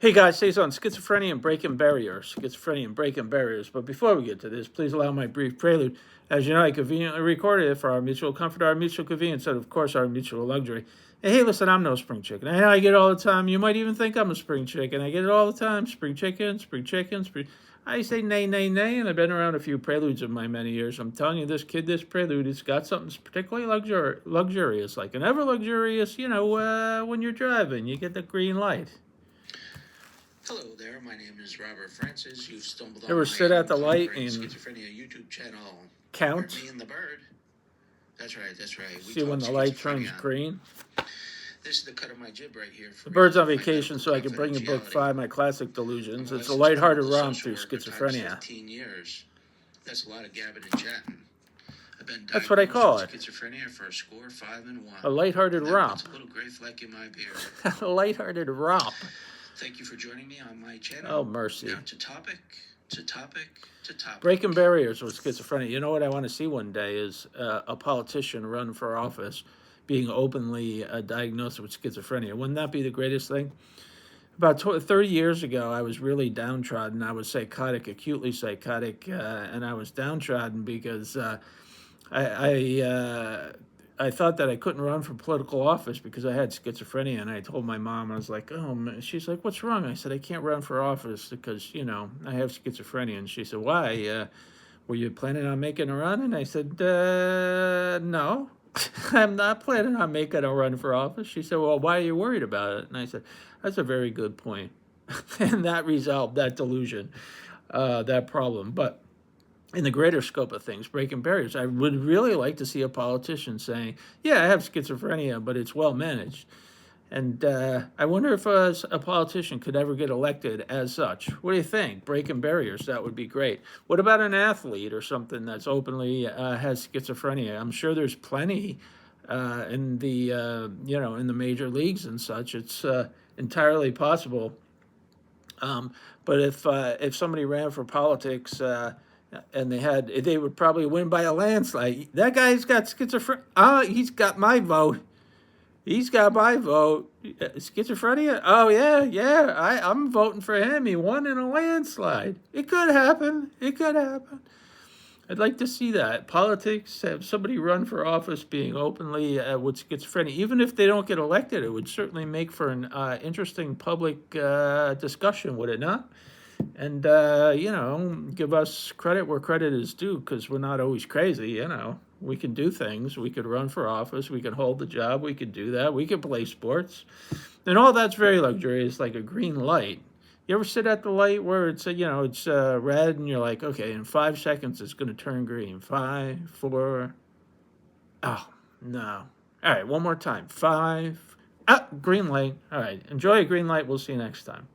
Hey guys, today's on schizophrenia and breaking barriers. Schizophrenia and breaking barriers. But before we get to this, please allow my brief prelude. As you know, I conveniently recorded it for our mutual comfort, our mutual convenience, and of course, our mutual luxury. Hey, listen, I'm no spring chicken. I get it all the time. You might even think I'm a spring chicken. I get it all the time. Spring chicken, spring chicken, spring. I say nay, nay, nay, and I've been around a few preludes in my many years. I'm telling you, this prelude, it's got something particularly luxurious, like an ever luxurious, when you're driving, you get the green light. Hello there, my name is Robert Francis. You've stumbled on Ever sit at the light and Schizophrenia YouTube channel. count? Me and the bird. That's right. See when the light turns green? This is the cut of my jib right here. The bird's on vacation, so I can bring you book 5, My Classic Delusions. It's a lighthearted romp through schizophrenia. 15 years. That's a lot of gabbing and chatting. I've been That's what I call it. Schizophrenia for a score 5 and 1. A lighthearted romp. A little gray fleck in my beard. A lighthearted romp. Thank you for joining me on my channel. Oh, mercy. Now to topic. Breaking barriers with schizophrenia. You know what I want to see one day is a politician run for office being openly diagnosed with schizophrenia. Wouldn't that be the greatest thing? About 30 years ago, I was really downtrodden. I was psychotic, acutely psychotic, and I was downtrodden because I thought that I couldn't run for political office because I had schizophrenia, and I told my mom, I was like, oh, she's like, what's wrong? I said, I can't run for office because, I have schizophrenia. And she said, why? Were you planning on making a run? And I said, no, I'm not planning on making a run for office. She said, well, why are you worried about it? And I said, that's a very good point. And that resolved that delusion, that problem. But in the greater scope of things, breaking barriers, I would really like to see a politician saying, yeah, I have schizophrenia, but it's well managed. And I wonder if a politician could ever get elected as such. What do you think? Breaking barriers, that would be great. What about an athlete or something that's openly has schizophrenia? I'm sure there's plenty in the in the major leagues and such. It's entirely possible. But if somebody ran for politics and they would probably win by a landslide. That guy's got schizophrenia. He's got my vote. He's got my vote. Schizophrenia? Oh, yeah. I'm voting for him. He won in a landslide. It could happen. I'd like to see that. Politics, have somebody run for office being openly with schizophrenia. Even if they don't get elected, it would certainly make for an interesting public discussion, would it not? And, give us credit where credit is due, because we're not always crazy, We can do things. We could run for office. We could hold the job. We could do that. We could play sports. And all that's very luxurious, like a green light. You ever sit at the light where it's, it's red, and you're like, okay, in 5 seconds it's going to turn green. 5, 4. Oh, no. All right, one more time. 5. Green light. All right, enjoy a green light. We'll see you next time.